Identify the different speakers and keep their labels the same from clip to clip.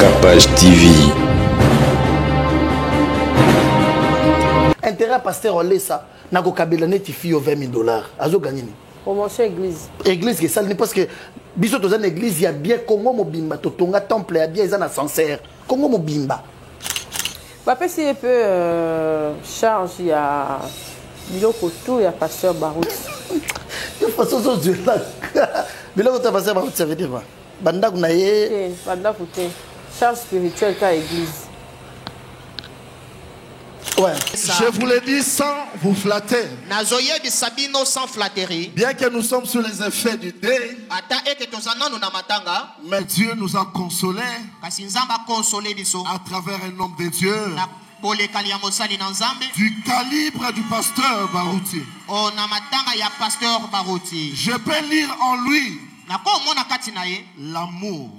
Speaker 1: Tapage TV.
Speaker 2: Intérêt à pasteur Olesa, n'a qu'au Kabila fille au $20 000. Azo gagné.
Speaker 3: Promotion église.
Speaker 2: Église qui est parce que biso dans une église il y a bien Congo Mobimba, Totonga temple il y a bien un ascenseur. Congo Mobimba.
Speaker 3: Papa si un peu charge il y a biloko tout il y a pasteur Barout.
Speaker 2: De façon so Dieu là. Biloko ta pasteur Barout ça veut dire quoi? Banda kunaye.
Speaker 3: Banda kuté. Charge spirituelle ka église.
Speaker 2: Ouais.
Speaker 4: Je vous le dis sans vous flatter.
Speaker 5: Nazoye de Sabino sans flatterie.
Speaker 4: Bien que nous sommes sous les effets du dé, mais Dieu nous a consolés à travers un homme de Dieu du calibre du pasteur Barouti. Je peux lire en lui l'amour.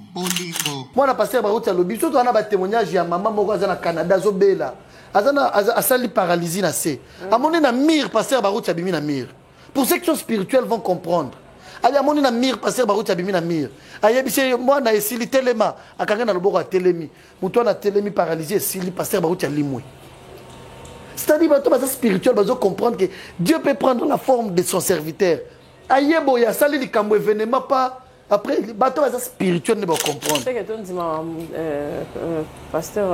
Speaker 2: Moi, le pasteur Barouti a le but. Surtout, on a un témoignage de maman au Canada, Zobela. A sali paralysie na se. A moni na mire pasteur Barouti abimi na mire. Pour ceux qui sont spirituels vont comprendre. Ali a moni na mire pasteur Barouti abimi na mire. Aye bise moi na esili telema akanga na loboko a telemi. Muto na telemi paralysé esili pasteur Barouti a limwe. C'est-à-dire bato basa spirituel bazo comprendre que Dieu peut prendre la forme de son serviteur. Aye boya sali likambo événement pas après bato basa spirituel ne ba comprendre.
Speaker 3: C'est que ton dit pasteur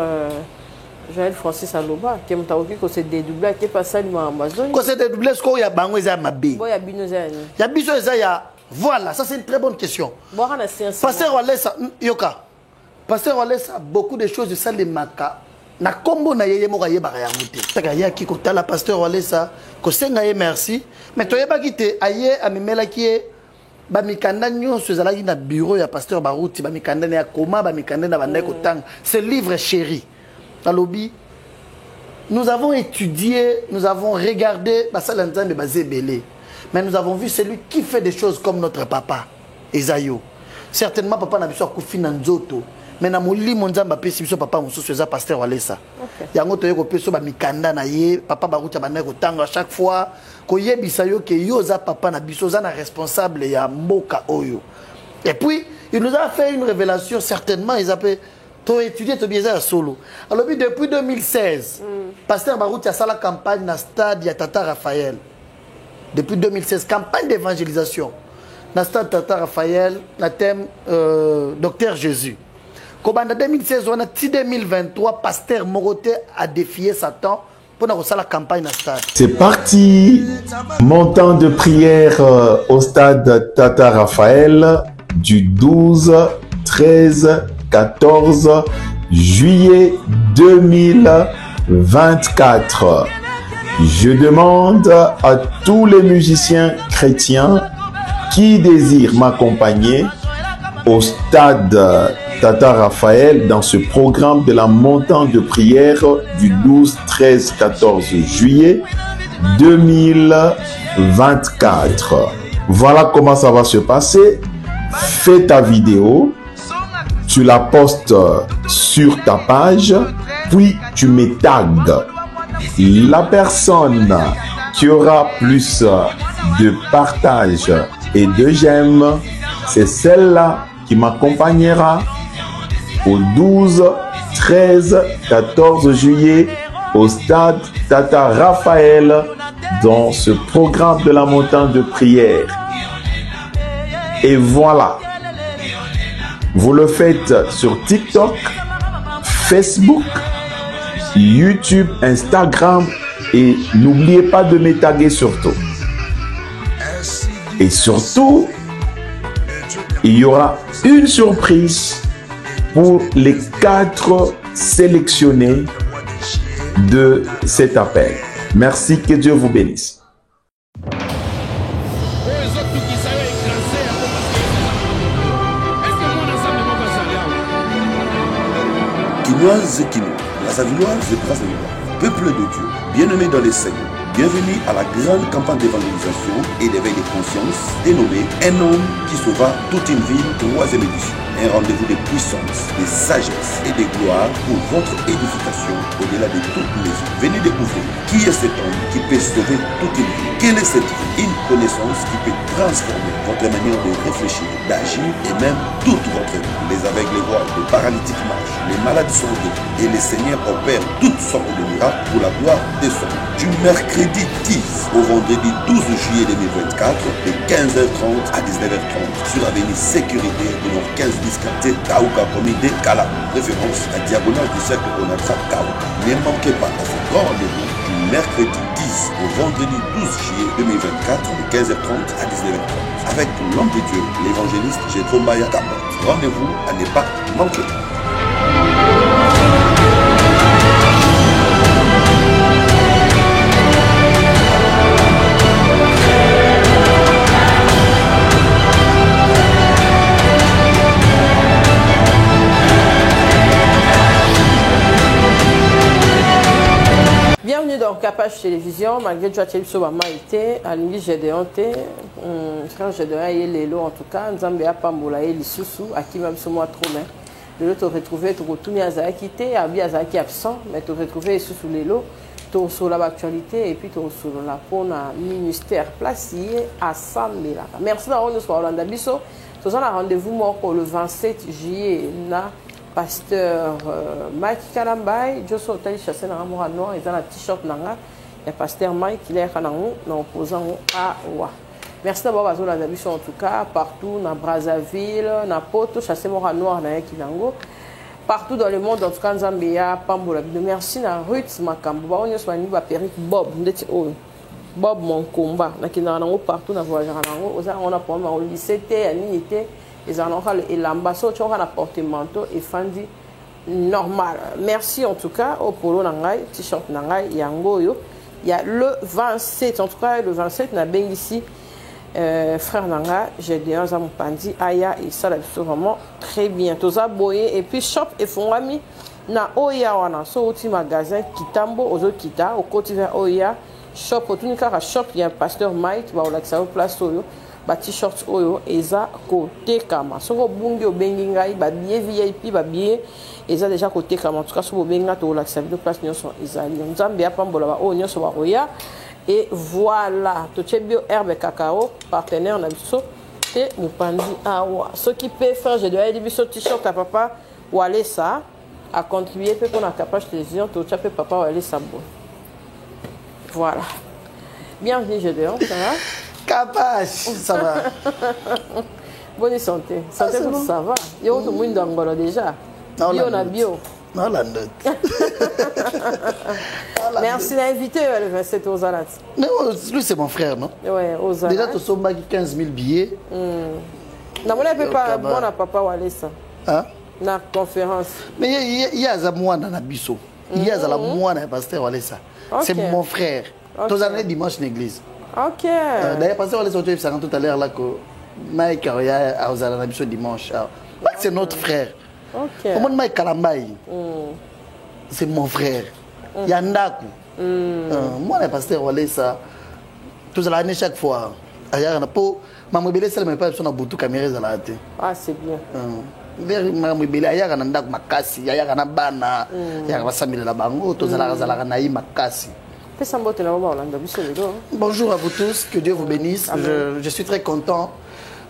Speaker 3: Joël Francis Aloba, qui m'a dit que c'est dédoublé, qui est passé à Amazon.
Speaker 2: Quand c'est dédoublé, ce qu'il y a bango za mabe.
Speaker 3: Bon, il y a binozani.
Speaker 2: Il y a binozani. Voilà, ça c'est une très bonne question.
Speaker 3: Bon, on a science.
Speaker 2: Pasteur Walesa, yoka. Pasteur Walesa, beaucoup de choses de ça les maka. Na kombo na yeye mo kaye ba ya muté. Taka ya ki ko tala pasteur Walesa, ko senga ye merci. Mais to yeba kité aye amemela ki ba mikanda nyonso ezalaki na bureau ya pasteur Barouti, ba mikanda na koma, ba mikanda na bandai ko tang. Ce livre chéri. Nous avons étudié, nous avons regardé, mais nous avons vu celui qui fait des choses comme notre papa, Esaïo. Certainement, papa n'a pas fait Nanzoto, mais na moli monzamba pe sibiso papa muso soza pasteur Walesa. Yango to yeko peso ba mikanda na ye, papa Barouti ba na ko tanga à chaque fois ko yebisa yo ke yoza papa na biso za na responsable ya mboka oyo. Et puis, il nous a fait une révélation certainement, ils appellent tu as étudié, tu as bien solo. Alors, depuis 2016, pasteur Barouti a fait la campagne dans le stade de Tata Raphaël. Depuis 2016, campagne d'évangélisation. Dans le stade Tata Raphaël, le thème Docteur Jésus. Comme en 2016, on a 2023, pasteur Moroté a défié Satan pour faire la campagne dans le stade.
Speaker 6: C'est parti. Montant de prière au stade Tata Raphaël du 12, 13, 14 juillet 2024. Je demande à tous les musiciens chrétiens qui désirent m'accompagner au stade Tata Raphaël dans ce programme de la montante de prière du 12, 13, 14 juillet 2024. Voilà comment ça va se passer. Fais ta vidéo. Tu la postes sur ta page, puis tu me tags. La personne qui aura plus de partage et de j'aime, c'est celle-là qui m'accompagnera au 12, 13, 14 juillet au stade Tata Raphaël dans ce programme de la montagne de prière. Et voilà. Vous le faites sur TikTok, Facebook, YouTube, Instagram et n'oubliez pas de me taguer surtout. Et surtout, il y aura une surprise pour les 4 sélectionnés de cet appel. Merci, que Dieu vous bénisse.
Speaker 7: Kinoise et Kino, la Savilloise et Brasavillois, peuple de Dieu, bien-aimés dans les Seigneurs, bienvenue à la grande campagne d'évangélisation et d'éveil de conscience dénommée Un homme qui sauva toute une ville, 3e édition. Un rendez-vous de puissance, de sagesse et de gloire pour votre édification au-delà de toutes les vies. Venez découvrir qui est cet homme qui peut sauver toute une vie. Quelle est cette vie? Une connaissance qui peut transformer votre manière de réfléchir, d'agir et même toute votre vie. Les aveugles voient, les paralytiques marchent, les malades sont guéris et les seigneurs opèrent toutes sortes de miracles pour la gloire de son nom. Du mercredi 10 au vendredi 12 juillet 2024 de 15h30 à 19h30 sur l'avenue Sécurité de Nord 1510 quartier Kaouka commune de Kala. Référence à diagonale du cercle Onatra Kaouka. Ne manquez pas à ce grand rendez-vous du mercredi 10 au vendredi 12 juillet 2024 de 15h30 à 19h30 avec l'homme de Dieu, l'évangéliste Jethro Maya Kabot. Rendez-vous à ne pas manquer.
Speaker 3: Bienvenue dans Capage Télévision, malgré que tu as sur ma été, à l'Église Gédéon, frère Gédéon et Lélo en tout cas, nous avons Pambola et Lissousou, à qui même ce mois trop bien. De l'autre, tu retrouvé, tu retournes à Zaki, Abi Azaki absent, mais tu retrouvé Lissousou Lélo, tu sur l'actualité et puis tu sur la peau ministère placé à Sambela. Merci d'avoir nous sur Orlando Bisso. Nous avons un rendez-vous pour le 27 juillet. Pasteur Mike Kalambay, je suis allé chasser dans un noir et dans la t-shirt nanga. Il y a pasteur Mike qui est en opposant à Wa. Merci d'abord à la mission en tout cas, partout dans Brazzaville, dans Poto, chasser mon noir dans Kinango. Partout dans le monde, en tout cas, Zambia, Pambola. Merci à Ruth Makambo. On est à Péric Bob, Bob mon combat. Partout dans le voyage, on a pour moi au lycée, à l'unité. Les annonceurs et l'ambassade, tu as apporté manteau et fandi normal. Merci en tout cas au polo nangai, t-shirt nangai, yangoyo. Il y a le 27, en tout cas le 27, on a bien ici, frère nanga, j'ai des ans à mon pandi, aya et ça là, vraiment très bien. Tous aboyés et puis shop et fongami na oya wana, so outil magasin Kitambo, aux autres kita, au quotidien oya, shop, au tout cas shop, il y a un pasteur Mike, va au lac ça place oyo. Ba t-shirt oyo eza côté kama soko bungi obengi ngai ba billet VIP ba billet eza déjà côté kama en tout cas so benga to la service de place nyonso ezali nzambe ya pambola ba oyo nyonso ba roya et voilà to tchebio herbe cacao partenaire na biso te mupandi awa ce qui peut faire je dois dire biso t-shirt à papa ou aller ça à contribuer peut qu'on a Capage Télévision to tchapé papa ou aller ça bon voilà bienvenue je dois ça va
Speaker 2: Capage, ça va.
Speaker 3: Bonne santé. Santé pour ça va. Il y a autre monde dans Angola déjà. Bio on a bio.
Speaker 2: Non, la note.
Speaker 3: Merci d'inviter le 27 aux Alat.
Speaker 2: Non, lui c'est mon frère, non?
Speaker 3: Oui, aux Alat.
Speaker 2: Déjà, tu as 15 000 billets.
Speaker 3: Non, on ne peut pas bon à papa ou aller ça.
Speaker 2: Hein?
Speaker 3: Na conférence.
Speaker 2: Mais il y a un mois dans la bisso. Il y a un mois dans le pasteur ou aller ça. C'est mon frère. Tous les années dimanche l'église.
Speaker 3: Ok.
Speaker 2: D'ailleurs, parce qu'on est sorti tout à l'heure là que Mike a osé la mission dimanche. Mike c'est notre frère.
Speaker 3: Ok.
Speaker 2: Au monde Mike Kalambay, c'est mon frère. Yandaku. Moi le pasteur Wale ça. Tous l'année chaque fois. Ailleurs na po mamobele ça même pas sur na butu caméra za la té.
Speaker 3: Ah c'est bien.
Speaker 2: Vers mamobele ailleurs na ndaku makasi, ailleurs na bana, ailleurs basamile la bango, tous la na yi makasi. Bonjour à vous tous, que Dieu vous bénisse. Je suis très content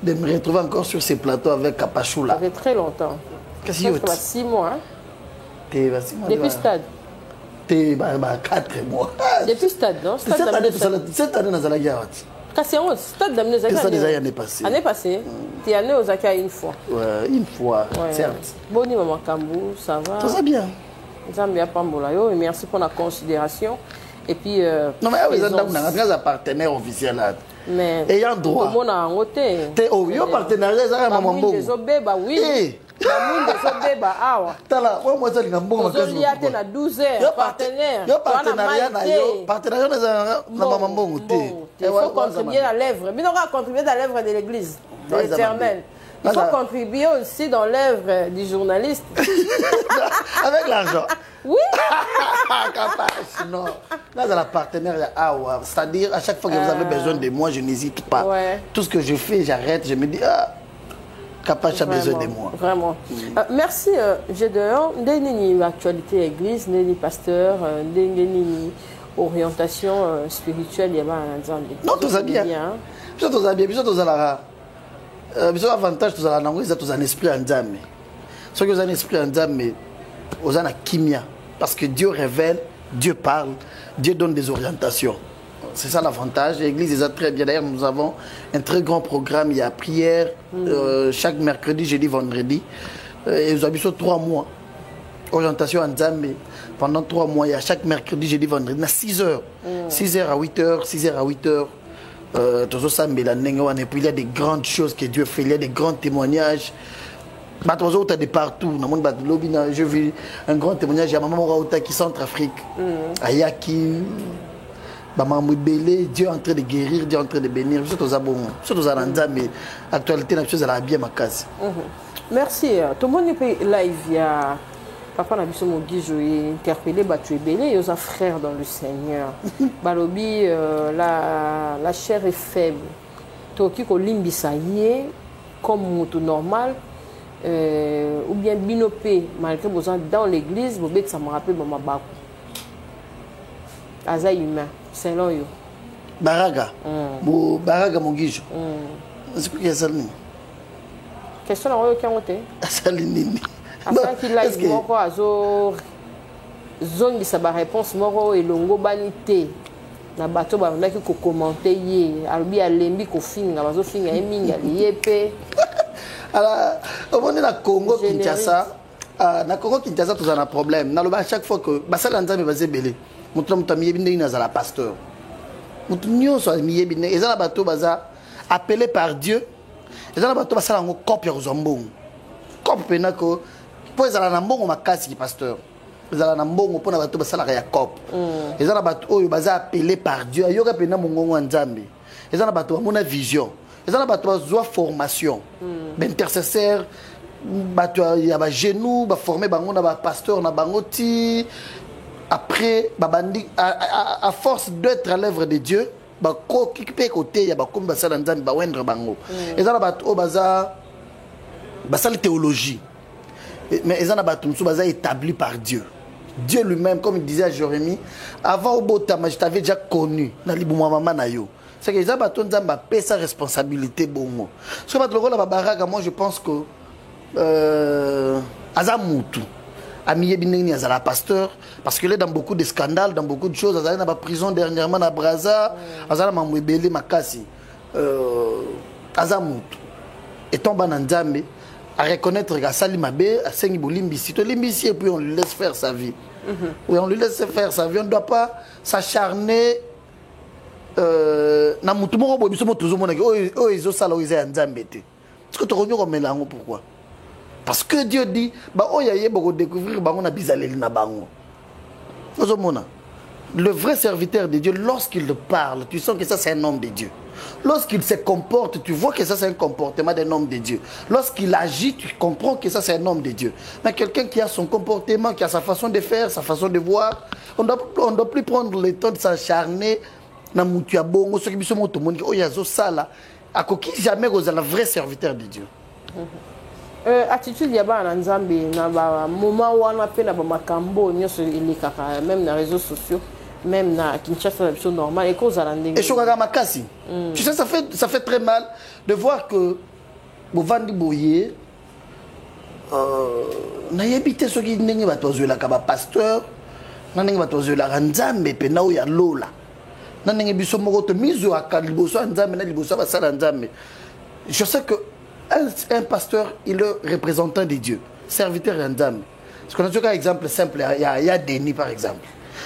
Speaker 2: de me retrouver encore sur ces plateaux avec Kapachula.
Speaker 3: Ça fait très longtemps.
Speaker 2: Qu'est-ce que tu
Speaker 3: 6 mois.
Speaker 2: Depuis
Speaker 3: stade.
Speaker 2: 4 mois.
Speaker 3: Depuis stade, non?
Speaker 2: Cette année, nous allons y aller.
Speaker 3: C'est un stade d'amener
Speaker 2: Zaki. C'est déjà l'année passée.
Speaker 3: L'année passée, tu es allé aux Zaki une fois.
Speaker 2: Ouais, une fois, certes.
Speaker 3: Bon, maman Kambou, ça va.
Speaker 2: Tout ça bien.
Speaker 3: Zambia Pambola, et merci pour la considération. Et puis,
Speaker 2: non, mais vous êtes un partenaire officiel.
Speaker 3: Mais
Speaker 2: ayant droit.
Speaker 3: Comment on a un côté?
Speaker 2: T'es au partenariat, ça va m'en
Speaker 3: oui.
Speaker 2: Tala, moi ça linga mbongo
Speaker 3: makazi. Il y a 12 heures partenaire.
Speaker 2: Yo partenariat na yo, partenariat na mama mbongo te.
Speaker 3: Il faut contribuer à l'œuvre. Mais on va contribuer dans l'œuvre de l'église, de l'Éternel. Il faut contribuer aussi dans l'œuvre du journaliste.
Speaker 2: Avec l'argent.
Speaker 3: Oui.
Speaker 2: Capage, non. Là, dans la partenariat, c'est-à-dire, à chaque fois que vous avez besoin de moi, je n'hésite pas.
Speaker 3: Ouais.
Speaker 2: Tout ce que je fais, j'arrête, je me dis, Kapache a besoin de moi.
Speaker 3: Vraiment. Merci, Gédéon. Ndeni actualité église, ndeni pasteur, ndeni orientation spirituelle, il y a un ensemble.
Speaker 2: Non, tout ça bien. Tout ça bien. Tout ça là. Tout avantage, tout ça là. Tout ça un esprit en dame. Ce que vous avez un esprit en dame, vous avez un kimia. Parce que Dieu révèle, Dieu parle, Dieu donne des orientations. C'est ça l'avantage. L'église est très bien. D'ailleurs, nous avons un très grand programme. Il y a prière chaque mercredi, jeudi, vendredi. Et nous avons 3 mois. Orientation en Zambie. Pendant 3 mois, il y a chaque mercredi, jeudi, vendredi. Il y a 6 heures. 6 heures à 8 heures, 6 heures à 8 heures. Et puis il y a des grandes choses que Dieu fait. Il y a des grands témoignages. De partout. J'ai vu un grand témoignage. Il y a maman qui Centrafrique. Ayaki. Dieu est en train de guérir, Dieu est en train de bénir. Mais l'actualité, la chose, elle a bien ma case.
Speaker 3: Merci. Tout le monde est live. Il y a Papa Nabiso Mogi, j'ai interpellé Batué Belé et aux frères dans le Seigneur. Balobi, la chair est faible. Toki ko limbisa yé comme tout normal. Ou bien binopé, malgré besoin dans l'église, ça me rappelle Maman Bakou. Aza humain, c'est là.
Speaker 2: Baraga. Baraga Mogijo. C'est quoi qui est ça?
Speaker 3: Question à qui a monté?
Speaker 2: Salinini.
Speaker 3: Asa qui live moko azo zone de sa réponse moko et longo banité. Na bato ba ndaki ko commenter yé, albi alembi ko finga bazo finga eminga liyepe.
Speaker 2: Alors, on est dans Congo Kinshasa. Na Congo Kinshasa tout un problème. À chaque fois que basala nzambe bazé belé. Mutu mutamiye binde na zala pasteur. Mutu nyoso amiye binde ezala bato baza appelé par Dieu. Ezala bato basala ngo copie ya zombongo. Copie penako po ezala na mbongo makasi ki pasteur. Ezala na mbongo pona bato basala ya copie. Ezala bato oyo baza appelé par Dieu. Ayoka pena mongongo nzambe. Ezala bato amona vision. Ezala bato bazwa formation. Intercesseur bato ya ba genou ba former bango na ba pasteur na bango ti. Après, à force d'être à l'œuvre de Dieu, côté il y a comme basala nzambe ba wendre bango. Ezana bato baza basala théologie. Mais ezana bato musu baza établi par Dieu. Dieu lui-même, comme il disait à Jérémie, avant au Botama, je t'avais déjà connu na libuma mama na yo. C'est que ezana bato nzambe paie sa responsabilité bongo. Ce bato lokola ba baraga, moi je pense que azamutu Amiye Bineni Azala pasteur, parce qu'il est dans beaucoup de scandales, dans beaucoup de choses. Azala dans la prison dernièrement à Braza, Azala Mamouébélé Makasi, Azamut. Et tombe en Nzambe, à reconnaître que Sali Mabé, à Sengibo Limbisi, et puis on lui laisse faire sa vie. Oui, on lui laisse faire sa vie. On ne doit pas s'acharner. Na mutu moko bo biso mo toujours mona o ezo sala o isa Nzambe te. Est-ce que tu connais comme mélange pourquoi? Parce que Dieu dit, bah oh y'a beaucoup découvrir bah on a bizaleli na bango. Le vrai serviteur de Dieu, lorsqu'il parle, tu sens que ça c'est un homme de Dieu. Lorsqu'il se comporte, tu vois que ça c'est un comportement d'un homme de Dieu. Lorsqu'il agit, tu comprends que ça c'est un homme de Dieu. Mais quelqu'un qui a son comportement, qui a sa façon de faire, sa façon de voir, on doit plus prendre le temps de s'acharner na mutu ya bongo ceux qui biso moto monde oh yazo sala akoki jamais aux la vrai serviteur de Dieu.
Speaker 3: Attitude ya ba na Nzambe na ba moment wana pe na ba makambo nyoso ilikaka même na réseaux sociaux même na Kinshasa c'est normal et cause à l'ending.
Speaker 2: Et chokaga makasi. Tu sais ça fait très mal de voir que Bovandi Boye na yebite soki ndenge bato zoela ka ba pasteur na ndenge bato zoela Nzambe pe na o ya lola na ndenge biso moko to mizo akaliboso Nzambe na liboso ba sala Nzambe. Je sais que un pasteur, il est représentant de Dieu, serviteur d'Andam. Parce qu'on a un exemple simple, il y a Denis par exemple.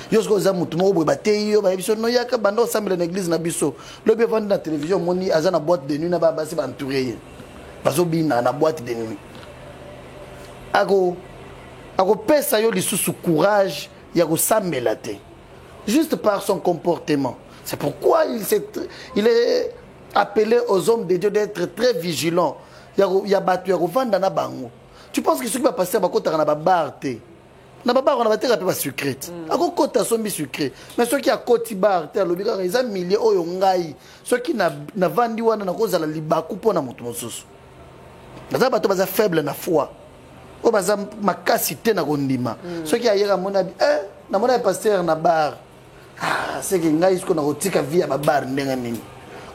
Speaker 2: Yosko za mutu mo ba teyo ba biso no yaka bando ensemble na église na biso. Le be vendre na télévision moni azana boîte de nuit na ba basi ba entouré. Bazo bina na boîte de nuit. Ako pesa yo lisusu courage ya ko sambela te. Juste par son comportement. C'est pourquoi il est appelé aux hommes de Dieu d'être très vigilants. Il y a battu, il y a vendre na bango. Tu penses que ce qui va passer à côté na ba bar te. Na ba bar on a battu pas secrète. A côté sombi secret. Mais ceux qui a côté bar te lobika ils ont milliers oyo ngai. Ceux qui na vandi wana na koza la libaku pona mutu mosusu. baza bato baza faible na foi o baza makasi te na kondima soki ayera mona na mona pasteur na bar c'est que ngai isko na kotika via ba bar ndenga nini.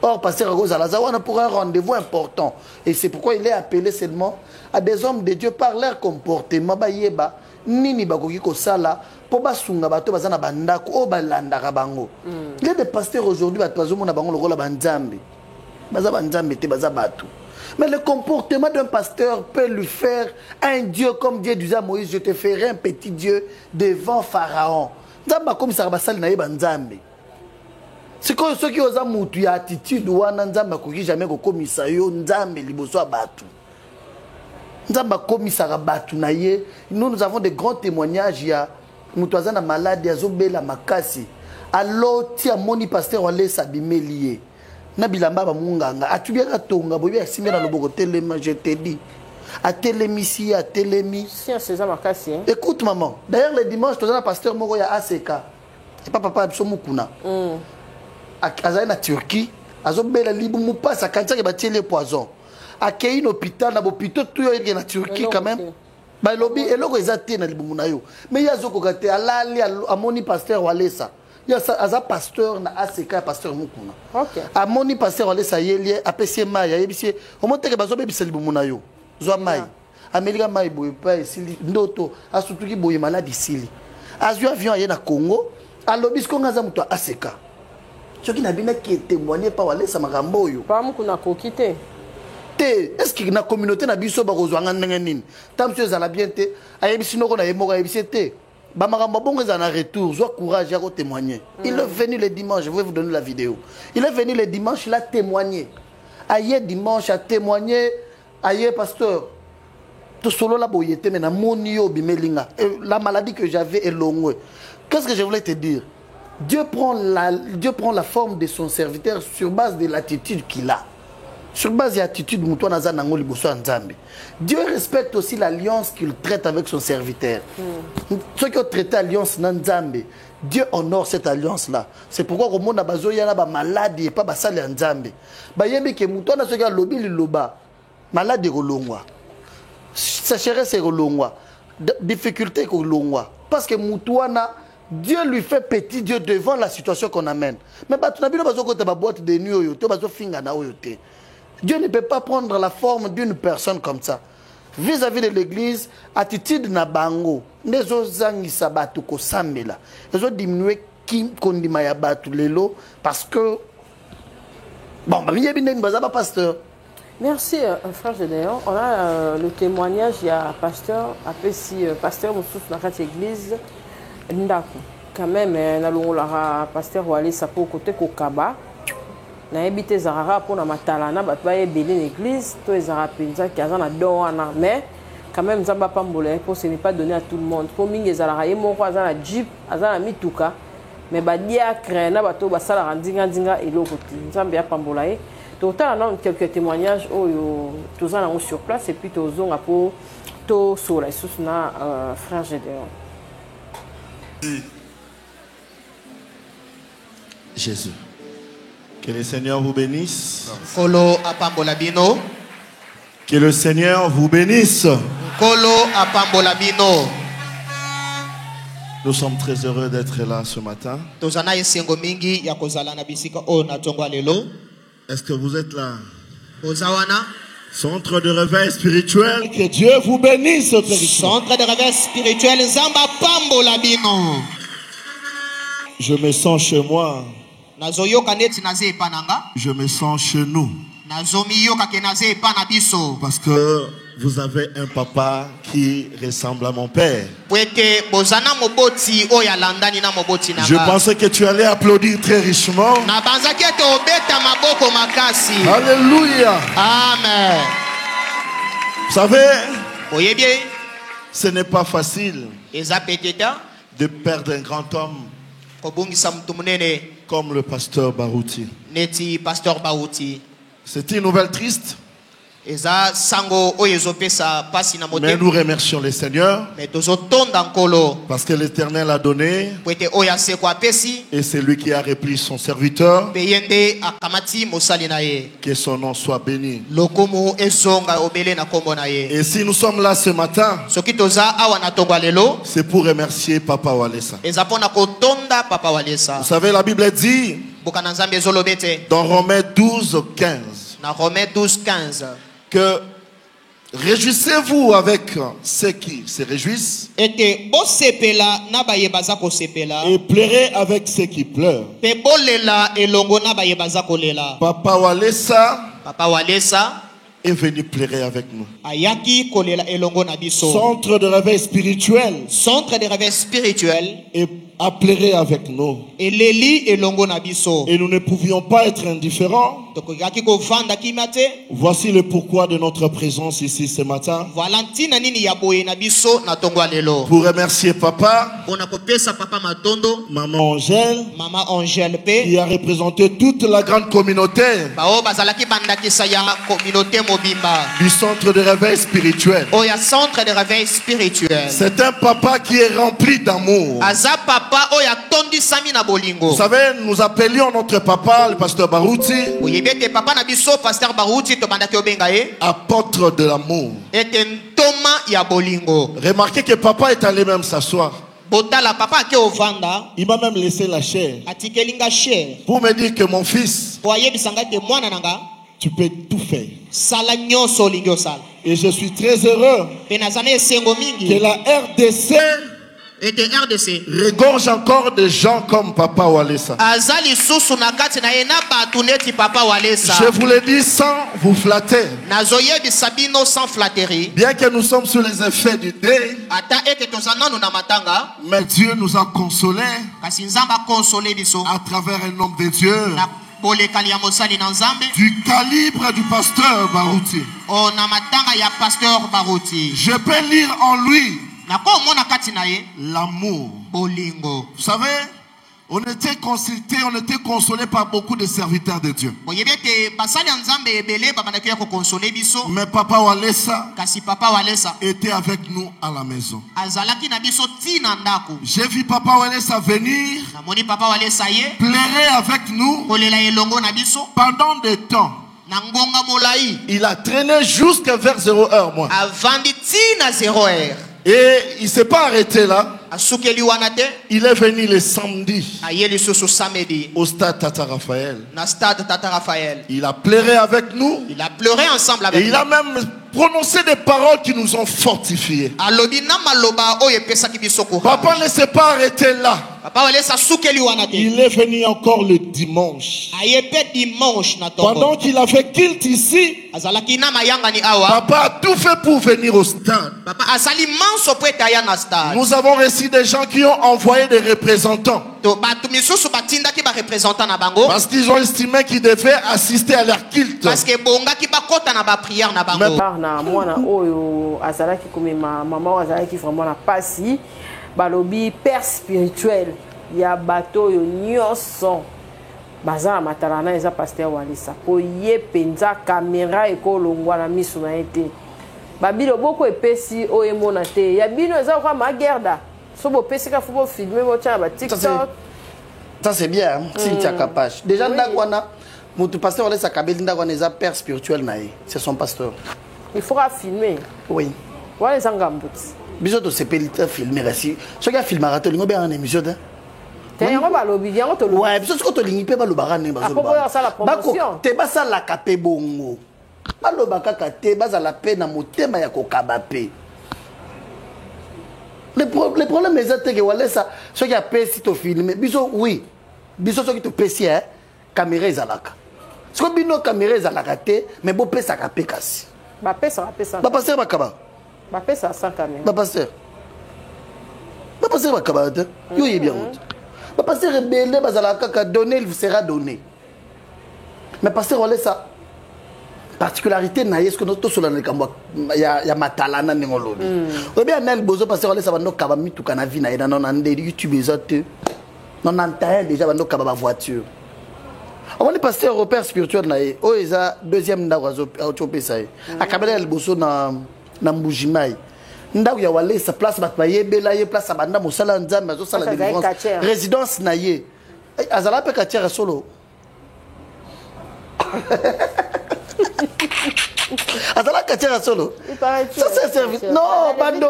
Speaker 2: Or pasteur Rosa wana pour un rendez-vous important et c'est pourquoi il est appelé seulement à des hommes de Dieu par leur comportement ba yeba nini bakoki ko sala po basunga bato baza na bandako o balanda ka bango. Il y a des pasteurs aujourd'hui bato bazomona bango lokola banzambe. Baza banzambe te baza bato. Mais le comportement d'un pasteur peut lui faire un Dieu comme Dieu disait à Moïse, je te ferai un petit Dieu devant Pharaon. Nzamba comme ça basali na yeba nzambe. C'est comme ceux qui osent mutu attitude wana nzamba koki jamais ko komisa yo nzambe liboso abatu. Nzamba komisa rabatu na ye. Nous avons des grands témoignages ya mutu azana malade azobela makasi. Alors ti amoni pasteur wale sabimelié. Na bilamba ba munganga atubiaka tonga bobi asimé na loboko telema je te dis. A télémisi a télémi.
Speaker 3: Si on sait ça makasi hein.
Speaker 2: Écoute maman, d'ailleurs le dimanche tu as un pasteur moko ya ACK. Et pas papa Absomukuna. Azali na Turquie, azobela libu mupasa kanisa ke batiele poison. Akei na hôpital na hôpital tout yo na Turquie quand même. Ba lobi eloko ezate na libu na yo. Mais yazoko kate alali amoni pasteur Walesa. Ya aza pasteur na ACK pasteur Mukuna.
Speaker 3: OK.
Speaker 2: Amoni pasteur Walesa yeli apesi mai ya yebisi o monte ke bazo bebisa libu na yo. Zo mai. Amerika mai boye pa esili ndoto asutuki boye maladi sili. Azu avion ye na Congo, alobi sko ngaza muto ACK. Soki na bina qui témoigné par Walesa makambo yo.
Speaker 3: Pas mukuna kokite.
Speaker 2: Est-ce que na communauté na biso ba kozwanga ndenge nini? Tam monsieur za la bien te, ayebisi noko na yemoko ayebisi te. Ba makambo bongo za na retour, zo courage à témoigner. Il est venu le dimanche, je vais vous donner la vidéo. Il est venu le dimanche, il a témoigné. Aïe dimanche a témoigné, aïe pasteur. Tout solo la boyete mais na monio bimelinga. La maladie que j'avais est longue. Qu'est-ce que je voulais te dire? Dieu prend la forme de son serviteur sur base de l'attitude qu'il a. Sur base de l'attitude, Dieu respecte aussi l'alliance qu'il traite avec son serviteur. Ceux qui ont traité l'alliance Nzambe, Dieu honore cette alliance-là. C'est pourquoi au monde il y a des malades et pas basali Nzambe. Bayembe ke muto na ceux qui ont lobi liloba malade rolongwa. Sécheresse rolongwa. Difficulté rolongwa. Parce que mutuana Dieu lui fait petit Dieu devant la situation qu'on amène. Mais boîte de nuit, Dieu ne peut pas prendre la forme d'une personne comme ça. Vis-à-vis de l'église, attitude na bango, nezo zangisa batu ko sambela. Nezo diminuer qui kondima ya batu lelo parce que bon, bah pas pasteur.
Speaker 3: Merci frère Gédéon. On a le témoignage, il y a pasteur, après si pasteur Moussous dans cette église. Ndako quand même na longola pasteur Wale sapo côté kokaba na habité zarara pour na matalana ba ebele l'église to ezara penza ki azana doana mais quand même nzamba pambola pour ce n'est pas donné à tout le monde pour mingi ezara ye moko azana jeep azana mituka mais ba diacre na bato ba sala randinga ndinga eloko ti nzamba ya pambola e to tala na quelques témoignages oyo tozana ngo sur place et puis tozonga pour to sola sous na frère Gédéon.
Speaker 1: Jésus. Que le Seigneur vous bénisse.
Speaker 5: Kolo apambolabino.
Speaker 1: Que le Seigneur vous bénisse.
Speaker 5: Kolo apambolabino.
Speaker 1: Nous sommes très heureux d'être là ce matin.
Speaker 5: Tozana esengo mingi ya kozala na bisika o na tongwa lelo.
Speaker 1: Est-ce que vous êtes là?
Speaker 5: Ozawana.
Speaker 1: Centre de réveil spirituel. Que Dieu vous bénisse.
Speaker 5: Centre de réveil spirituel Nzamba pambolabino.
Speaker 1: Je me sens chez moi.
Speaker 5: Je
Speaker 1: me sens chez nous. Parce que vous avez un papa qui ressemble à mon père. Je pensais que tu allais applaudir très richement. Alléluia.
Speaker 5: Amen.
Speaker 1: Vous savez, ce n'est pas facile de perdre un grand homme comme le pasteur Barouti. C'est une nouvelle triste. Mais nous remercions le Seigneur parce que l'Éternel a donné et c'est lui qui a repris son serviteur. Que son nom soit béni. Et si nous sommes là ce matin, c'est pour remercier Papa Walesa. Vous savez, la Bible dit dans Romains 12:15 que réjouissez-vous avec ceux qui se réjouissent et pleurez avec ceux qui pleurent. Papa Walesa est venu pleurer avec nous. Centre de réveil spirituel et a pleuré avec nous. Et nous ne pouvions pas être indifférents. Voici le pourquoi de notre présence ici ce matin. Pour remercier Papa, Maman Angèle, qui a représenté toute la grande communauté du centre de réveil spirituel. C'est un papa qui est rempli d'amour. Vous savez, nous appelions notre papa, le pasteur Barouti, apôtre de l'amour. Remarquez que papa est allé même s'asseoir. Il m'a même laissé la chair pour me dire que mon fils, tu peux tout faire. Et je suis très heureux que la RDC regorge encore de gens comme Papa Walesa. Je vous le dis sans vous flatter. Bien que nous sommes sous les effets du deuil, mais Dieu nous a consolés à travers un homme de Dieu du calibre du pasteur Barouti. Je peux lire en lui l'amour. Vous savez, on était consultés, on était consolés par beaucoup de serviteurs de Dieu. Mais Papa Walesa était avec nous à la maison. J'ai vu Papa Walesa venir pleurer avec nous pendant des temps. Il a traîné jusqu'à vers 0h, moi. Et il ne s'est pas arrêté là. Il est venu le samedi au stade Tata Raphaël. Il a pleuré avec nous.
Speaker 5: Il a pleuré ensemble avec
Speaker 1: nous. Et il a même prononcé des paroles qui nous ont fortifiés. Papa ne s'est pas arrêté là. Il est venu encore le dimanche. Pendant qu'il a fait kilt ici, Papa a tout fait pour venir au stade. Nous avons reçu des gens qui ont envoyé des représentants. Parce qu'ils ont estimé qu'ils devaient assister à leur kilt.
Speaker 3: Balobi père spirituel ya bato yo nyonso baza matalana eza pasteur Walesa po ye penza caméra ekolongwa na misu na ete babilo boko epesi oyemona te ya bino eza kwa magerda so bo pesi ka fubo filmer bo tia ba TikTok.
Speaker 2: Ça c'est bien, si tu as capable. Déjà ndakwana mutu pasteur Walesa kabeli ndakwana eza père spirituel nae, c'est son pasteur.
Speaker 3: Il faudra filmer.
Speaker 2: Oui.
Speaker 3: Walesa ngambuti.
Speaker 2: Biso to sepeli ta filmer ici. Ce qui a filmé rato lingo bien en émission de.
Speaker 3: T'es en bas lobby, bien on te le.
Speaker 2: Ouais, biso ko to lingi pe ba lo barane ba zo.
Speaker 3: Ba ça la promotion.
Speaker 2: Te ba ça la kapé bongo. Ba lo bakaka te ba za la pe na motema ya kokaba pe. Le problème est que Walesa ce qui a payé si to filmer. Biso oui. Biso ce qui te pèse hein. Caméra ezalaka. Ce que bino caméra ezalaka te mais bo pesa ka pe kasi.
Speaker 3: Ba pesa pesa.
Speaker 2: Ba passer ba kaba.
Speaker 3: Ba pesa sans caméra.
Speaker 2: Ba passer. Ba passer ba kaba te. Yo y bien honte. Ba passer rebelle bazalaka ka donner il vous sera donné. Mais passer Walesa particularité na est-ce que notre sur la kambo ya matalana ngolobi. Ou bien nel bozo passer Walesa bando kaba mituka na vie na ina non ande YouTube ezate. Non entend déjà bando kaba voiture. On est pasteur européen spirituel naé. Oh eza deuxième ndako azopesa ye. Akabela liboso na Mbujimai. Ndako ya wale sa place bat bayebela ye place abanda mosala nzambe azosala délivrance. Résidence naé. Azala pe katiera solo. Azala katiera solo. Ça c'est service. Non, bando.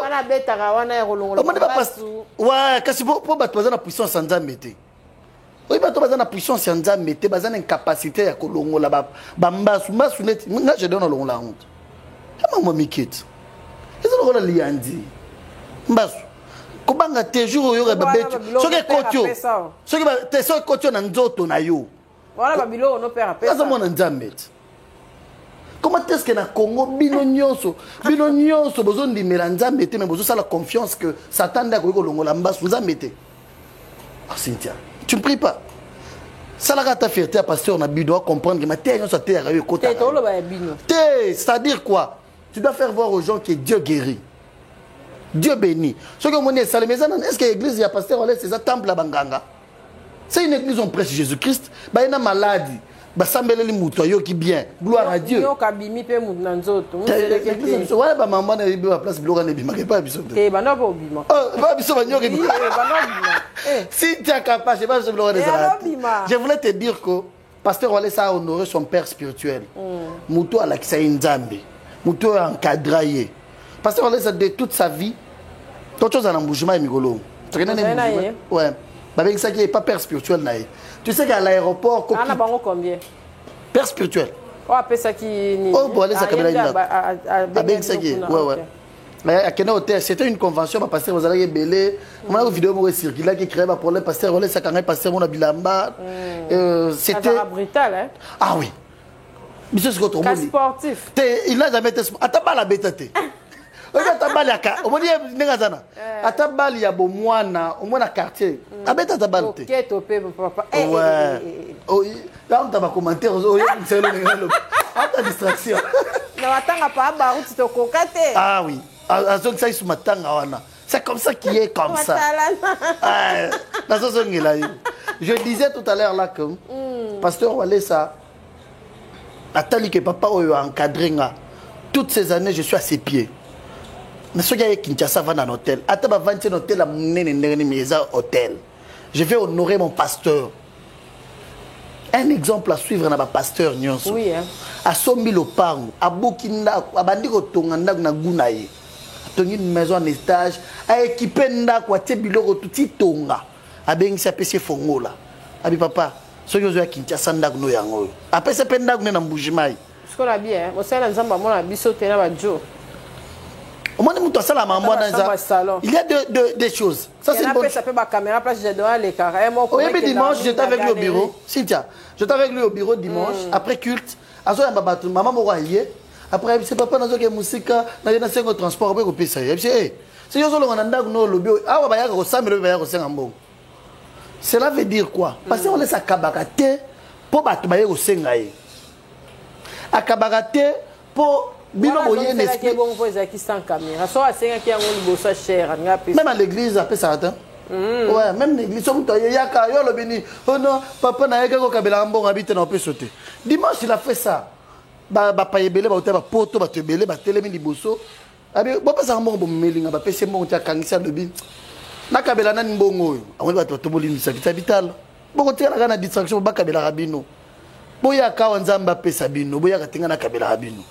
Speaker 2: Ouais, kasi po bat baza na puissance nzambe te. Oui, bato baza na puissance nzambe te, baza na incapacité ya kolongola ba mbasu net. Nga je donne longola honte. Kama mo mikit. Ezo lokola liandi. Mbasu. Kobanga te jour yo ba betu. Soki kotyo. Soki ba te soki kotyo na nzoto na yo.
Speaker 3: Voilà babilo no père apesa.
Speaker 2: Baza mo na nzambe. Comment est-ce que na Congo bino nyonso bozo ndimela nzambe te mais bozo sala confiance que Satan da ko longola mbasu nzambe te. Ah Cynthia. Tu ne pries pas. Ça la ta fierté à pasteur na doit comprendre que ma terre soit terre à côté. C'est-à-dire quoi? Tu dois faire voir aux gens que Dieu guérit. Dieu bénit. Ce que on est salé mais est-ce que l'église ya pasteur c'est ça temple à Banganga? C'est une église on prêche Jésus-Christ, ba ina maladie. Basambeleli muto yo qui bien. Gloire à Dieu.
Speaker 3: Yo kabimi pe mutu na nzoto.
Speaker 2: L'église wala ba maman na biba place bloga na bima pas biso.
Speaker 3: Eh bana ba obima.
Speaker 2: Oh, ba biso ba nyoki. Eh bana obima. Si tu es capable, je sais pas, je voulais te dire que pasteur Wallace a honoré son père spirituel. Muto a l'accès à Nzambe. Muto a encadré. Pasteur Wallace de toute sa vie, toute chose en embouchement et migolo. Tu connais les ouais. Avec ça qui n'est pas père spirituel. Tu sais qu'à l'aéroport.
Speaker 3: Ah, on a combien?
Speaker 2: Père spirituel.
Speaker 3: Oh, après ça qui.
Speaker 2: Oh, bon, allez, ça comme avec ça qui est. Ouais, ouais. C'était une convention, ma pasteur, vous allez belé. Moi, la vidéo m'a circulé qui crée un problème. Pasteur, on laisse quand même pasteur, on a bilamba.
Speaker 3: C'était brutal, hein?
Speaker 2: Ah oui. Mais c'est ce qu'on trouve.
Speaker 3: Sportif.
Speaker 2: Il n'a jamais été. Attends, pas la bête. Atabali aka omoni ngazana atabali ya bomwana omona quartier abeta atabali te
Speaker 3: OK topé papa
Speaker 2: ouais oh là on t'a commentaire oh c'est le ngalo ata distraction
Speaker 3: na watanga pa ba route to kokate
Speaker 2: ah oui azong sai suma tanga wana c'est comme ça qui est comme ça na so ngela je disais tout à l'heure là que pasteur Walesa atali que papa oyo encadré nga toutes ces années je suis à ses pieds. Mais ce gars qui Kinshasa va dans un hôtel. Attends, va vendre un hôtel à mon hôtel. Je vais honorer mon pasteur. Un exemple à suivre dans ma pasteur Nyonso.
Speaker 3: Oui, hein.
Speaker 2: À Sombi le Parou, à Bokina, à Bandiko Tonganda na Gunaye. À une maison en étage, à équiper Ndak, à Tebilo, tout Tonga. À Beng Sapé Fongola. À bi papa, ce que je vais Kinshasa Ndak no yango. Après c'est Pendak na Mbujimai.
Speaker 3: Ce qu'on a bien, on sait l'ensemble mon abisso tena ba jo.
Speaker 2: Il y a des choses. Ça c'est bon.
Speaker 3: Ça peut ma caméra place j'ai devant les carrés.
Speaker 2: Oui, mais dimanche j'étais avec lui au bureau. Cynthia, j'étais avec lui au bureau dimanche après culte. Azo ya babatu maman mo waye. Après c'est papa nazo ke musika na yena sengo transport après ko pesa. C'est yo zo longa ndako no lobi. Ah wa bayaka ko samelo bayaka ko senga mbo. Cela veut dire quoi? Parce qu'on laisse akabakate pour batu bayaka ko senga ye. Akabakate pour bino boye n'esprit
Speaker 3: bon vous qui sans caméra so asenga ki yango liboso cher ngapi
Speaker 2: même à l'église après ça attends ouais même l'église so muto yaka yo lobini oh non papa na yaka ko kabela mbongo habite na peut sauter dimanche il a fait ça ba payebele ba oteba poto ba tebele ba telemi liboso abi bo pesa mbongo bo melinga ba pese mbongo tia kangisa lobi na kabela na mbongo oyo amoni ba to bolini sa vital bongo tia na kana distraction ba kabela rabino boya ka wanzamba pesa bino boya ka tinga na kabela rabino.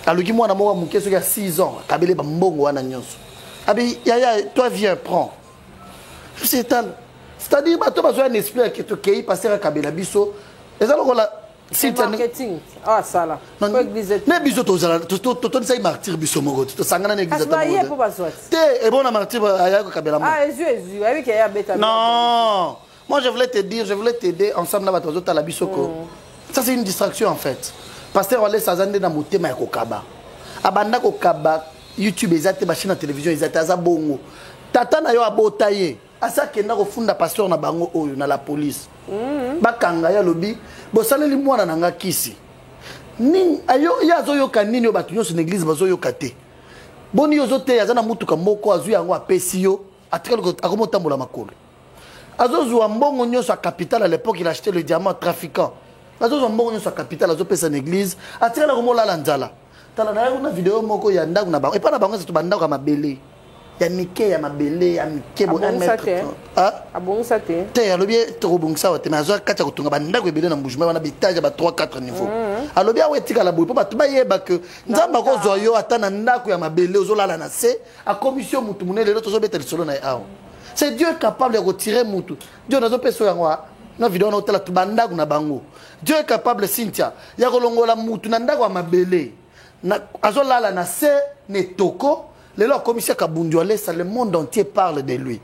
Speaker 2: Alors qui moi na moi mon keso ya 6 ans kabele ba mbongo wana nyonso abi yaya toi viens prends c'est-à-dire ba to ba zo un esprit qui te kei passer à kabela biso ezalo la
Speaker 3: c'est marketing ah ça là
Speaker 2: pour église ne biso to zala to sai martyr biso moko to sangana na église ta
Speaker 3: mode
Speaker 2: te et bon na martyr aya ko kabela
Speaker 3: ah Jésus avec ya beta
Speaker 2: non moi je voulais t'aider ensemble na ba to ta la biso ko ça c'est une distraction en fait. Pasteur Wallace azande na motema ya kokaba abanda kokaba YouTube ezate machine na télévision ezate aza bongo tata na yo abota ye asa kenda kofunda pasteur na bango oyo na la police bakanga ya lobi bosaleli mwana nanga kisi ning ayo yazo yoka nini yo batu nyonso na église bazo yoka te boni yozo te aza na mutuka moko azu yango apesi yo atikalo akomotambola makolo Azozo Ambongo Nyo sa capitale à l'époque il a acheté le diamant trafiquant. Azozo Ambongo Nyo sa capitale azo pesa en église. Atira la komola lanzala. Tala na una vidéo moko ya ndaku na bango. Et pas na bango c'est to bandako ma belé. Ya mike ya mabele ya mike bo 1 mètre. Ah
Speaker 3: abongisa te.
Speaker 2: Te alobi to bongisa wa te mais azo kacha kotunga bandako ebele na mbujuma wana bitage ba 3 4 niveaux. Alobi a wetika la boy po batu ba yeba que nzamba ko zoyo atana ndako ya mabele ozolala na se a commission mutu munele loto zo beta lisolo na awo. C'est Dieu capable de retirer mutu. Dieu nazo peso yango na vidéo na hotela tubandako na bango. Dieu est capable Cynthia ya kolongola mutu na ndako ya mabele. Na azolala na se ne toko. Le commissaire Kabundiole, ça le monde entier parle de lui.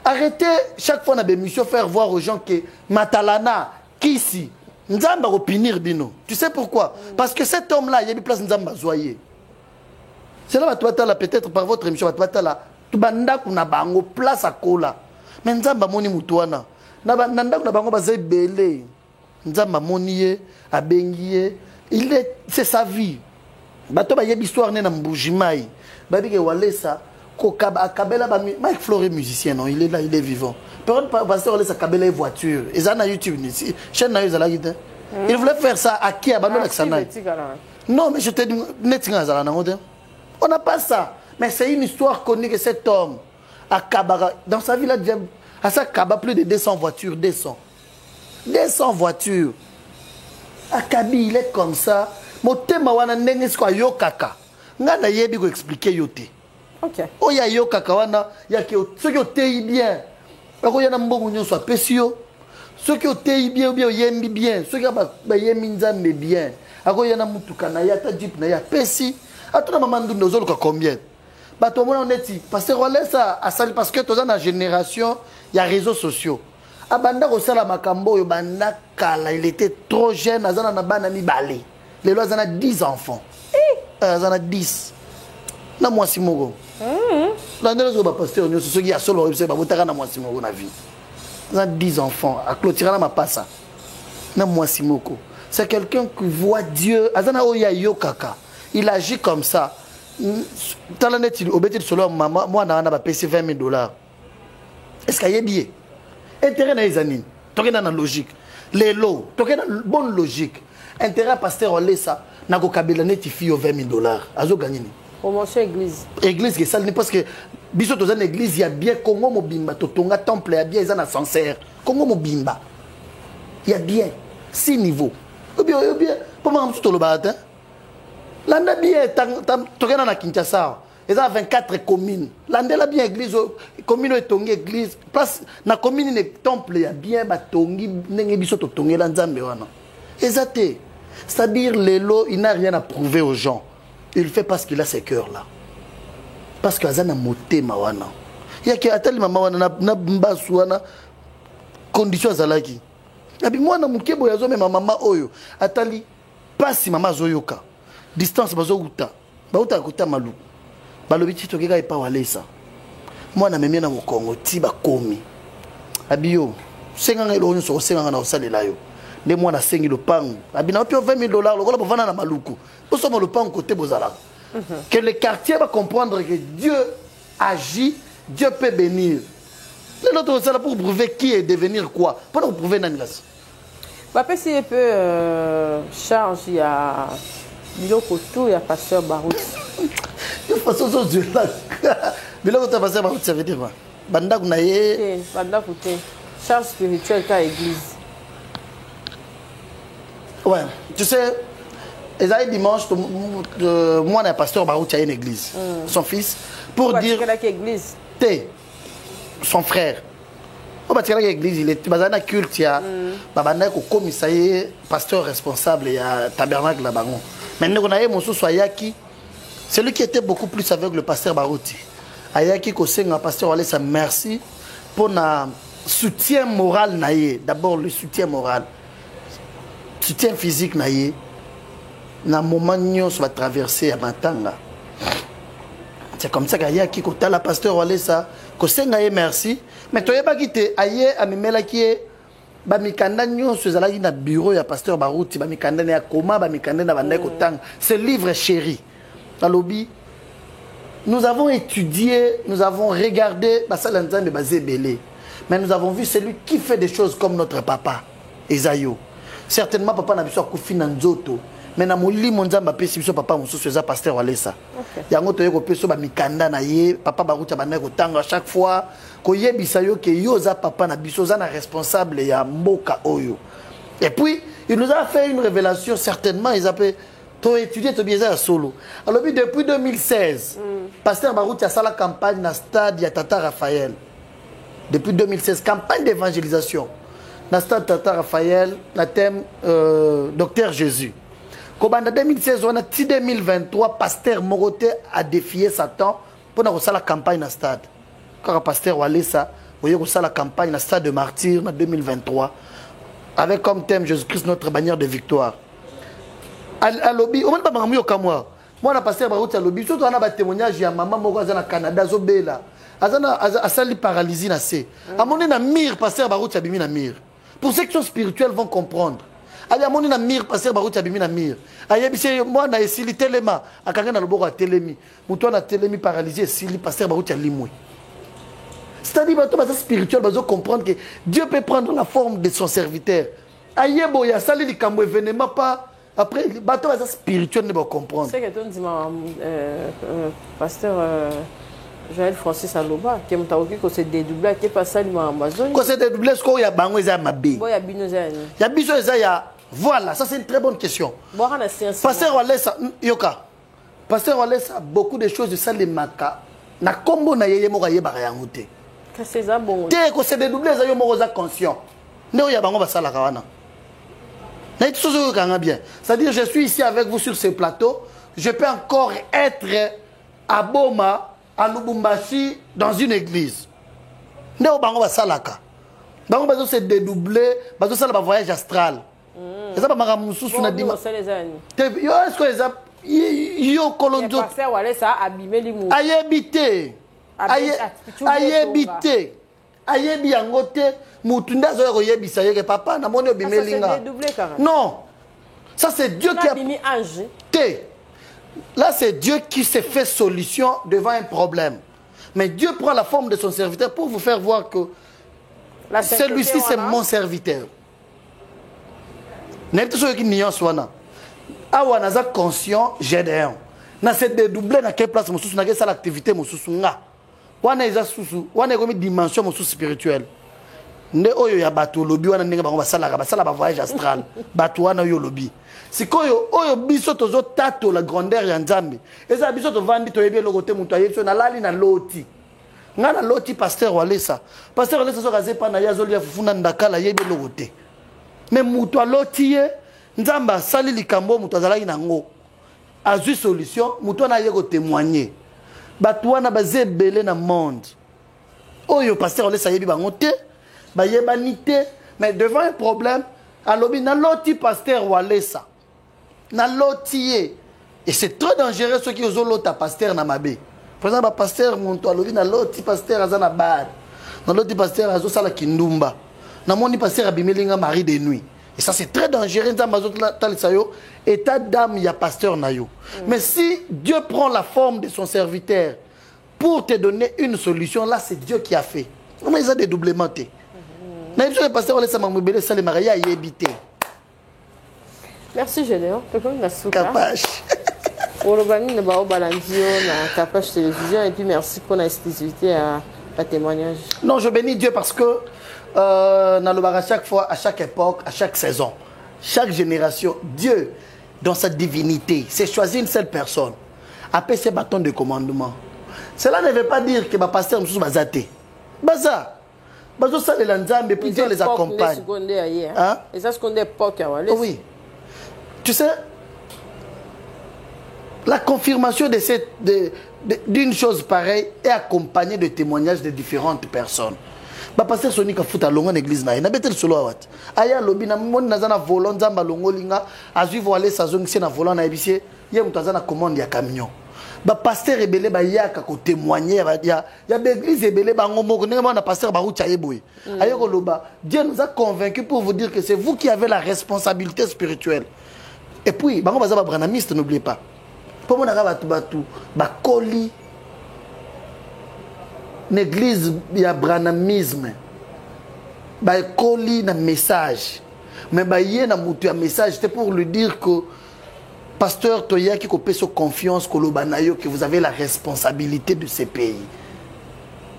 Speaker 2: Arrêtez chaque fois dans des missions faire voir aux gens que Matalana, Kisi, Nzamba opinir bino. Tu sais pourquoi? Parce que cet homme-là, il y a une place Nzamba Zoyer. C'est là que tu vas peut-être par votre émission, tu vas là, tu banda kuna bango place à Kola. Mais Nzamba moni mutuana. Nanda kuna bango bazé belé. Nzamba moniye, abengiye, c'est sa vie. Bato ba yeb histoire né na Mbujimai. Babike Walesa, Kabela, Mike Flore musicien, non, il est là, il est vivant. Par contre, Pasteur Walesa, Kabela est voiture. Ils ont YouTube, chaîne na la guide. Il voulait faire ça à qui? À Bandon non, mais je te dis, on n'a pas ça. Mais c'est une histoire connue que cet homme, à Kabara, dans sa vie, à ça, Kaba, plus de 200 voitures, 200 voitures. À Kabi, il est comme ça. Mon thème, wana nenge quoi yo kaka. Ngana yebi ko expliquer yote.
Speaker 3: OK.
Speaker 2: O ya yo kaka wana ya ke ceux qui ont tei bien. Ako yana mbongo nyonso apesio. Ceux qui ont tei bien ou bien yembi bien, ceux qui ba yembi nzambe bien. Ako yana mutuka na ya ta jeep na ya pesi. Atuna mamandu ndozolo ka combien? Ba to mona oneti parce que Walesa asali parce que toza na génération ya réseaux sociaux. Abanda ko sala makambo yo banda kala il était trop jeune azana na bana mi balé. Les lois en a 10 enfants. Ils en a 10. Na moi Simogo. La dernière fois, pasteur, nous sommes qui a solo, c'est pas vous na moi Simogo na vie. Ils ont 10 enfants. À clôturer ma passa. Na moi Simogo. C'est quelqu'un qui voit Dieu. Azana oya yo kaka. Il agit comme ça. Talanet il obéit solo maman. Moi na ba payé $20,000. Est-ce qu'il y a billet? Intérêt na izanine. Toke na logique. Les lots. Toke na bonne logique. Intérêt pasteur Olesa na ko kabela neti fio $20,000 azo gagner ni
Speaker 3: promotion
Speaker 2: église que ça n'est parce que biso to za na église ya bien Congo mobimba to tonga temple ya bien za na sincère Congo mobimba ya bien 6 niveaux ou bien pour moi tout le bata landa bien to kana na Kinshasa et ça 24 communes landa la bien église commune etongi église place na commune ne temple ya bien ba tongi ndenge biso to tongela nzambe wana. Exacté. C'est-à-dire, Lélo, il n'a rien à prouver aux gens. Il le fait parce qu'il a ces cœurs-là. Parce qu'il a moté mawana. Il y a qui a tel mawana na mbaswana conditions zalaki. Abi moi na mukebo yazo me mama oyo atali pasi mama zoyoka. Distance bazo uta. Ba uta kuta malu. Balobi tito keka epa Walesa. Moi na memia na Kongo ti ba komi. Abi yo, senga ngelo nso senga na osalela yo. Les mois na sengi le pango abina pio $20,000 le gola bovana na maluku pour somo le pango côté bozala que le quartier va comprendre que Dieu agit, Dieu peut bénir. L'autre c'est là pour prouver qui est devenir quoi pour prouver nanilas
Speaker 3: papa si un peu charge il y a biloko tout il y a pasteur Barout
Speaker 2: de façon so Dieu là biloko ta pasteur Barout ça veut dire quoi banda kuna ye
Speaker 3: banda côté charge spirituelle ka église.
Speaker 2: Ouais, tu sais, Esaïe dimanche, moi, un pasteur Barout a une église. Son fils, pour dire.
Speaker 3: Quelle église?
Speaker 2: Son frère. Au bâtiment de l'église, il est dans un culte, il y a un commissariat, pasteur responsable, il y a un tabernacle là-bas. Maintenant, on a eu mon sous Ayaki, celui qui était beaucoup plus avec le pasteur Barouti. Ayaki, un pasteur Walesa, merci pour le soutien moral. D'abord, le soutien moral. Soutien physique naïe na moment nous va traverser à Matanga. C'est comme ça qu'il y a qui côté la pasteur Walesa ko senga merci mais toi pas quitter aye amemela qui ba mikanda nyonso ezalaki na bureau ya pasteur Barouti ba mikanda na koma ba mikanda na banda kotanga ce livre chéri dans lobby nous avons étudié nous avons regardé ba sala nzambe bazebele Mais nous avons vu celui qui fait des choses comme notre papa, Esayo. Certainement, papa n'a pas fait Nanzoto. Mais na moli monzamba pesi biso papa mususu eza pasteur Walesa. Yango toye ko peso ba mikanda na ye papa baruta bana ko tanga à chaque fois ko yebisa yo ke yo za papa na biso za na responsable ya mboka oyo. Et puis il nous a fait une révélation certainement ils appellent to étudier to bieza solo. Alors depuis 2016 pasteur baruta a la campagne na stade ya Tata Raphaël. Depuis 2016 campagne d'évangélisation. Na stade Tata Raphaël na thème Docteur Jésus. En 2016, on a 2023, pasteur Moroté a défié Satan pour la campagne dans le stade. Quand le pasteur Walesa, vous voyez la campagne dans le stade de martyr en 2023, avec comme thème Jésus-Christ, notre bannière de victoire. À lobby, on ne peut pas me comme moi. Moi, le pasteur Barouti à lobby, surtout on a un témoignage, il y a maman Moraza au Canada, Zobela. A sali paralysie na se. À mon na mire, pasteur Barouti a bimi na mire. Pour ceux qui sont spirituels vont comprendre. Aya moni na mire pasteur baruti abimi na mire aya bise moi na esili telema akanga na loboko telemi muto na telemi paralysé esili pasteur baruti alimwe. C'est-à-dire bato baza spirituel bazo comprendre que Dieu peut prendre la forme de son serviteur. Aya boya sali likambo événement pas après bato baza spirituel ne ba comprendre.
Speaker 3: C'est que ton dima pasteur Joël Francis Aloba qui m'a dit que c'est dédoublé qui passe ça dans Amazon.
Speaker 2: Que c'est dédoublé ce qu'on y a bango za mabe.
Speaker 3: Boya bino za ni.
Speaker 2: Ya biso za ya. Voilà, ça c'est une très bonne question. Pasteur Walesa, Yoka. Pasteur Walesa, beaucoup de choses de ça les maka. Na kombo na yeye moko yeba yangote.
Speaker 3: Que c'est ça bon.
Speaker 2: Te ko c'est dédoublé za yo moko za conscient. Ne ya bango basala kawana. Na itu sozo kanga bien. C'est-à-dire je suis ici avec vous sur ce plateau, je peux encore être à Boma, à Lubumbashi dans une église. Ne bango basala ka. Bango bazo se dédoubler, bazo sala ba voyage astral. Eza ba maramususu na dima. Yo est-ce que eza yo kolondo.
Speaker 3: Pasteur Walesa abimé limu.
Speaker 2: Ayebité. Ayebité. Ayebi yango te mutu ndazo ko yebisa yeke papa na moni obimé linga. Non. Ça c'est Dieu qui a bimi ange. Là c'est Dieu qui s'est fait solution devant un problème. Mais Dieu prend la forme de son serviteur pour vous faire voir que celui-ci c'est mon serviteur. N'importe ce qui n'y a pas. Awa naza conscient Gédéon. Na se dédoubler na quelle place mususu na quelle activité mususu nga. Wana eza susu, wana comme dimension mususu spirituelle. Ne oyo ya bato lobi wana ndenge bango basala ba voyage astral. Bato wana yo lobi. Sikoyo oyo biso tozo tato la grandeur ya Nzambe. Eza biso to vandi to yebi lokote mutu ayeso na lali na loti. Nga na loti pasteur Walesa. Pasteur Walesa so kaze pa na yazoli ya fufuna ndakala yebi lokote. Mais mutu alotiye Nzamba sali likambo mutu azalaki nango azui solution mutu na yeko témoigner batu wana bazebele na monde oyo pasteur Walesa yebi bango te ba yebani te mais devant un problème alobi na loti pasteur Walesa na lotiye et c'est très dangereux ceux qui osent lota pasteur na mabe par exemple pasteur mutu alobi na loti pasteur azana bar na loti pasteur azo sala kindumba na moni pasteur abimelinga mari de nuit. Et ça c'est très dangereux état d'âme il y a pasteur nayo. Mais si Dieu prend la forme de son serviteur pour te donner une solution, là c'est Dieu qui a fait. Comment ils ont dédoublementé. Le pasteur Walesa Mamubele ça les mariés à y habiter.
Speaker 3: Merci Gédéon.
Speaker 2: Capache.
Speaker 3: Pour le banni de Bao Balandio, la Capache télévision et puis merci pour la exclusivité à témoignage.
Speaker 2: Non, je bénis Dieu parce que à chaque fois, à chaque époque, à chaque saison, chaque génération, Dieu, dans sa divinité, s'est choisi une seule personne, après ses bâtons de commandement. Cela ne veut pas dire que ma pasteur Moussou Bazate. Baza. Bazo ça les lanzam et puis Dieu les accompagne.
Speaker 3: Hein? Et ça, c'est qu'on est époque.
Speaker 2: Oui. Tu sais, la confirmation d'une chose pareille est accompagnée de témoignages de différentes personnes. Ba pasteur Sonic a foutu à longue église na betel solo awat aya lobi na mon nazana volant nzamba longolinga azui voler sa zone na volant na ebisie ye mutazana commande ya camion ba pasteur ebele ba yaka ko témoigner ya l'église ebele ba ngomoko ndenge na pasteur ba rucha yeboy ayeko loba Dieu nous a convaincus pour vous dire que c'est vous qui avez la responsabilité spirituelle et puis bango baza ba branamiste n'oubliez pas pour mon aga batu ba koli l'église il y a branamisme bah colis na message mais bah y na mutu un message c'était pour lui dire que pasteur Toya qui copie sur confiance kolobanayo que vous avez la responsabilité de ces pays.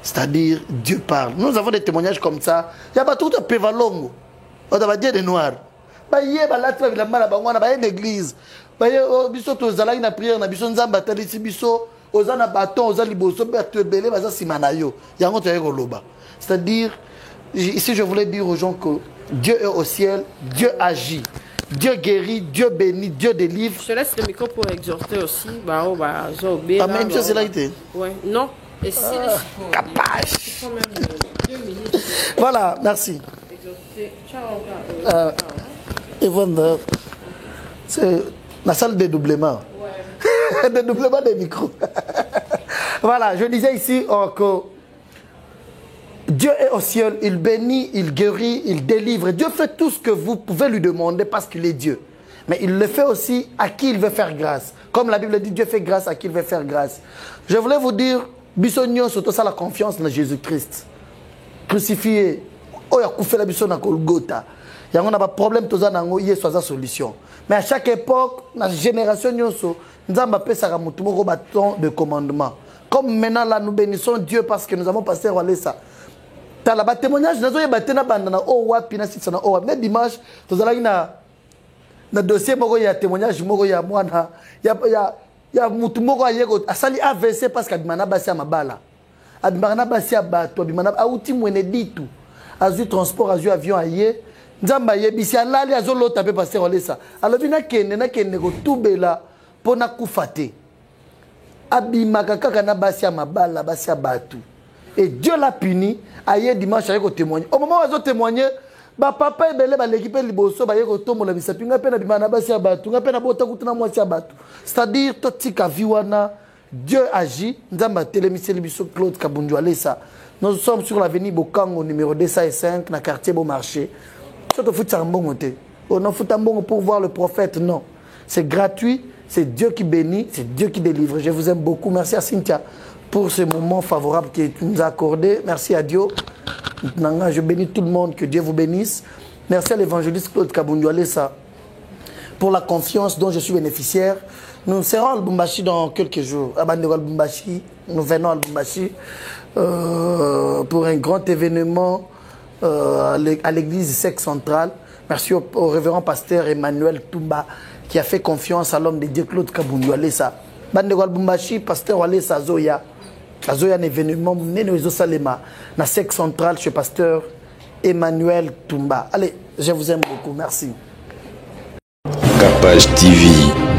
Speaker 2: C'est-à-dire Dieu parle. Nous avons des témoignages comme ça. Il y a pas tout à Pévalongo. On va dire des noirs. Bah y ba la tra la mala bangwana ba une église. Bah y biso to zala ina prière na biso nzamba talisi biso ozana bâton ozali liboso ba te belé baza simanayo. Yango to yekoloba. C'est-à-dire ici je voulais dire aux gens que Dieu est au ciel, Dieu agit. Dieu guérit, Dieu bénit, Dieu délivre.
Speaker 3: Je te laisse le micro pour exhorter aussi. Bah,
Speaker 2: même chose, c'est là été.
Speaker 3: Ouais, non. Et si
Speaker 2: capage. Voilà, merci. Yvonne, c'est la salle de dédoublement. Ouais. Dédoublement des micros. Voilà, je disais ici que Dieu est au ciel, il bénit, il guérit, il délivre. Dieu fait tout ce que vous pouvez lui demander parce qu'il est Dieu. Mais il le fait aussi à qui il veut faire grâce. Comme la Bible dit, Dieu fait grâce à qui il veut faire grâce. Je voulais vous dire, Bissonio, surtout ça, la confiance dans Jésus-Christ. Crucifié, oh, il a coupé la Bisson à Golgotha. Il y a un problème, tout ça, il y a une solution. Mais à chaque époque, dans la génération, nous avons un bâton de commandement. Comme maintenant, là, nous bénissons Dieu parce que nous avons passé à ça. Dans le témoignage, nous avons battu na bandana oh wapi na sitana oh mais dimanche tu allons na dossier moko ya témoignage moko ya mwana ya mutu moko ayeko asali AVC parce que bimana basi ya mabala abimana basi ya bato abimana auti mwene ditu azu transport azu avion aye nzamba yebisi alali azolota pe passer olesa alobi na kende ko tubela pona kufate abimaka kaka na basi ya mabala basi ya bato. Et Dieu l'a puni, aïe dimanche avec au témoigner. Au moment où ils ont témoigné, papa et belé l'équipe liboso ba yeko tomo la misapi nga pena bimana basi ya batu nga pena bota kutuna mwasi ya batu. C'est-à-dire totika viwana Dieu agit, nzamba télémiseli biso Claude Kabundu Alessa. Nous sommes sur l'avenue Bokango numéro 205 dans quartier Beaumarchais. Ça te fout un bon côté. On en fout un bon pour voir le prophète non. C'est gratuit, c'est Dieu qui bénit, c'est Dieu qui délivre. Je vous aime beaucoup. Merci à Cynthia pour ce moment favorable que tu nous as accordé. Merci à Dieu. Je bénis tout le monde, que Dieu vous bénisse. Merci à l'évangéliste Claude Kabundu Alessa pour la confiance dont je suis bénéficiaire. Nous serons à Lubumbashi dans quelques jours. À Lubumbashi, nous venons à Lubumbashi pour un grand événement à l'église SEC centrale. Merci au révérend pasteur Emmanuel Toumba qui a fait confiance à l'homme de Dieu Claude Kabundu Alessa. Bandegol Lubumbashi, pasteur Alessa Zoya. Azoya un événement Neno Salema, na SEC centrale chez pasteur Emmanuel Toumba. Allez, je vous aime beaucoup. Merci.
Speaker 8: Capage TV.